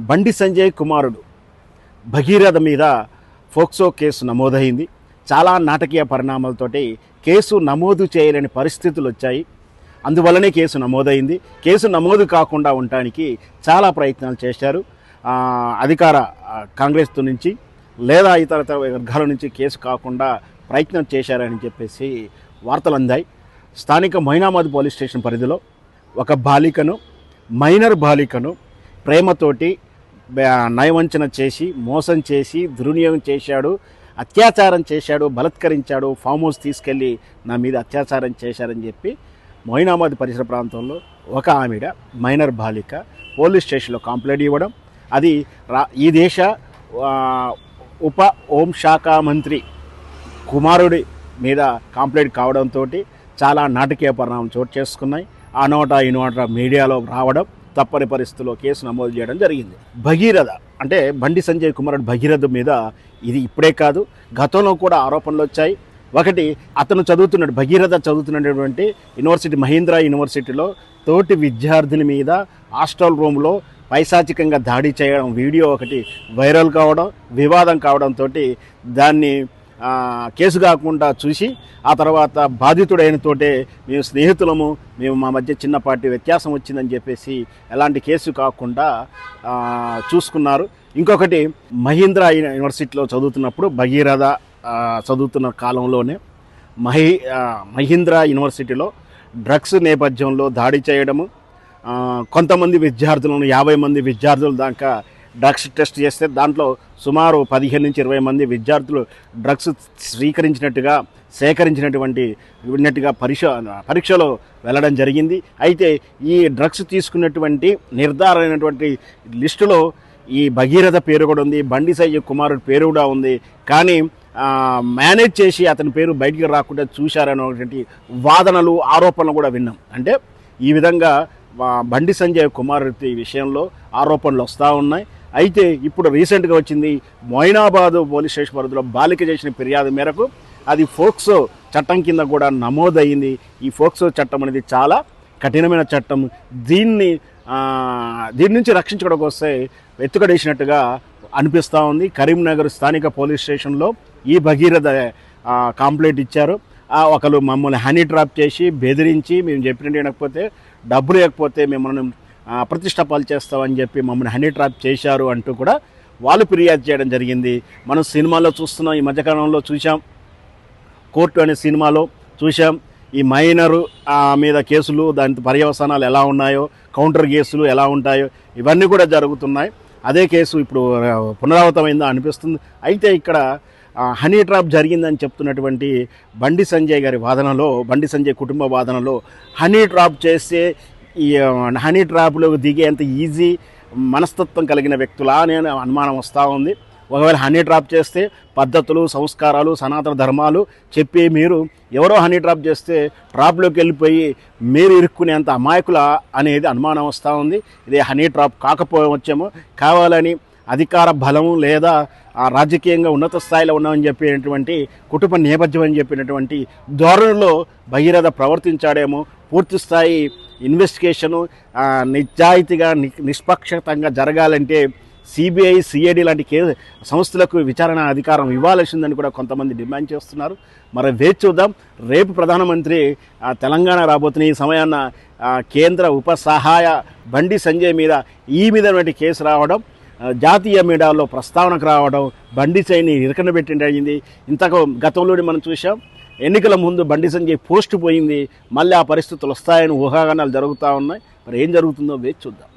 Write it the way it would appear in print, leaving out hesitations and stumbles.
బండి సంజయ్ కుమారుడు భగీరథ మీద POCSO case నమోదైంది. చాలా నాటకీయ పరిణామాలతోటి కేసు నమోదు చేయలేని పరిస్థితులు వచ్చాయి. అందువల్లనే కేసు నమోదైంది. కేసు నమోదు కాకుండా ఉండటానికి చాలా ప్రయత్నాలు చేశారు. అధికార కాంగ్రెస్ నుంచి లేదా ఇతర వర్గాల నుంచి కేసు కాకుండా ప్రయత్నం చేశారని చెప్పేసి వార్తలు అందాయి. స్థానిక మొయినాబాద్ పోలీస్ స్టేషన్ పరిధిలో ఒక మైనర్ బాలికను ప్రేమతోటి నయవంచన చేసి, మోసం చేసి, దుర్వినియోగం చేశాడు, అత్యాచారం చేశాడు, బలత్కరించాడు, ఫామ్ హౌస్ తీసుకెళ్ళి నా మీద అత్యాచారం చేశారని చెప్పి మొయినాబాద్ పరిసర ప్రాంతంలో ఒక ఆవిడ మైనర్ బాలిక పోలీస్ స్టేషన్లో కంప్లైంట్ ఇవ్వడం, అది ఈ దేశ ఉప హోంశాఖ మంత్రి కుమారుడి మీద కంప్లైంట్ కావడంతో చాలా నాటకీయ పరిణామం చోటు చేసుకున్నాయి. ఆ నోట ఈ నోట మీడియాలో రావడం, తప్పని పరిస్థితుల్లో కేసు నమోదు చేయడం జరిగింది. భగీరథ అంటే బండి సంజయ్ కుమారుడు భగీరథ మీద ఇది ఇప్పుడే కాదు, గతంలో కూడా ఆరోపణలు వచ్చాయి. ఒకటి, అతను భగీరథ చదువుతున్నటువంటి యూనివర్సిటీ, మహీంద్రా యూనివర్సిటీలో తోటి విద్యార్థిని మీద హాస్టల్ రూమ్లో పైశాచికంగా దాడి చేయడం వీడియో ఒకటి వైరల్ కావడం, వివాదం కావడంతో దాన్ని కేసు కాకుండా చూసి ఆ తర్వాత బాధితుడైనతోటే మేము స్నేహితులము, మా మధ్య చిన్నపాటి వ్యత్యాసం వచ్చిందని చెప్పేసి ఎలాంటి కేసు కాకుండా చూసుకున్నారు. ఇంకొకటి, మహీంద్రా యూనివర్సిటీలో చదువుతున్నప్పుడు భగీరథ చదువుతున్న కాలంలోనే మహీంద్రా యూనివర్సిటీలో డ్రగ్స్ నేపథ్యంలో దాడి చేయడము, కొంతమంది విద్యార్థులను 50 మంది విద్యార్థుల దాకా డ్రగ్స్ టెస్ట్ చేస్తే దాంట్లో సుమారు 15 నుంచి 20 మంది విద్యార్థులు డ్రగ్స్ సేకరించినట్టుగా పరీక్షలో వెళ్ళడం జరిగింది. అయితే ఈ డ్రగ్స్ తీసుకున్నటువంటి నిర్ధారైనటువంటి లిస్టులో ఈ భగీరథ పేరు కూడా ఉంది, బండి సంజయ్ కుమారుడి పేరు కూడా ఉంది. కానీ మేనేజ్ చేసి అతని పేరు బయటికి రాకుండా చూశారనేటువంటి వాదనలు, ఆరోపణలు కూడా విన్నాం. అంటే ఈ విధంగా బండి సంజయ్ కుమారుడి విషయంలో ఆరోపణలు వస్తూ ఉన్నాయి. అయితే ఇప్పుడు రీసెంట్గా వచ్చింది, మొయినాబాద్ పోలీస్ స్టేషన్ పరిధిలో బాలిక చేసిన ఫిర్యాదు మేరకు అది ఫోక్సో చట్టం కింద కూడా నమోదయ్యింది. ఈ ఫోక్సో చట్టం అనేది చాలా కఠినమైన చట్టం. దీని నుంచి రక్షించడం వస్తే ఎత్తుకడేసినట్టుగా అనిపిస్తూ ఉంది. కరీంనగర్ స్థానిక పోలీస్ స్టేషన్లో ఈ భగీరథ కంప్లైంట్ ఇచ్చారు. ఒకరు మమ్మల్ని హనీ ట్రాప్ చేసి బెదిరించి, మేము చెప్పినట్టు వినకపోతే, డబ్బులు ఇవ్వకపోతే మిమ్మల్ని ప్రతిష్టపాలు చేస్తామని చెప్పి మమ్మల్ని హనీ ట్రాప్ చేశారు అంటూ కూడా వాళ్ళు ఫిర్యాదు చేయడం జరిగింది. మనం సినిమాలో చూస్తున్నాం, ఈ మధ్యకాలంలో చూసాం, కోర్టు అనే సినిమాలో చూసాం. ఈ మైనరు మీద కేసులు, దాని పర్యవసానాలు ఎలా ఉన్నాయో, కౌంటర్ కేసులు ఎలా ఉంటాయో ఇవన్నీ కూడా జరుగుతున్నాయి. అదే కేసు ఇప్పుడు పునరావృతమైందో అనిపిస్తుంది. అయితే ఇక్కడ హనీ ట్రాప్ జరిగిందని చెప్తున్నటువంటి బండి సంజయ్ గారి వాదనలో, బండి సంజయ్ కుటుంబ వాదనలో హనీ ట్రాప్ చేస్తే ఈ హనీ ట్రాప్లో దిగేంత ఈజీ మనస్తత్వం కలిగిన వ్యక్తులా అనే అనుమానం వస్తూ ఉంది. ఒకవేళ హనీ ట్రాప్ చేస్తే పద్ధతులు, సంస్కారాలు, సనాతన ధర్మాలు చెప్పి మీరు ఎవరో హనీ ట్రాప్ చేస్తే ట్రాప్లోకి వెళ్ళిపోయి మీరు ఇరుక్కునేంత అమాయకుల అనేది అనుమానం వస్తూ ఉంది. ఇదే హనీ ట్రాప్ కాకపోవచ్చేమో, కావాలని అధికార బలం లేదా రాజకీయంగా ఉన్నత స్థాయిలో ఉన్నామని చెప్పినటువంటి కుటుంబ నేపథ్యం అని చెప్పినటువంటి ధోరణిలో భగీరథ ప్రవర్తించాడేమో. పూర్తి స్థాయి ఇన్వెస్టిగేషను నిజాయితీగా నిష్పక్షతంగా జరగాలంటే సిబిఐ, సిఐడి లాంటి సంస్థలకు విచారణ అధికారం ఇవ్వాల్సిందని కూడా కొంతమంది డిమాండ్ చేస్తున్నారు. మరి వేచి చూద్దాం. రేపు ప్రధానమంత్రి తెలంగాణ రాబోతున్న ఈ సమయాన్న కేంద్ర ఉప సహాయ బండి సంజయ్ మీద ఈ విధమైన కేసు రావడం, జాతీయ మీడియాలో ప్రస్తావనకు రావడం, బండి సంజయ్ని ఇరకన పెట్టింది. ఇంతకు గతంలోనే మనం చూసాం, ఎన్నికల ముందు బండి సంజయ్ పోస్ట్ పోయింది, మళ్ళీ ఆ పరిస్థితులు వస్తాయని ఊహాగానాలు జరుగుతూ ఉన్నాయి. మరి ఏం జరుగుతుందో వేచి చూద్దాం.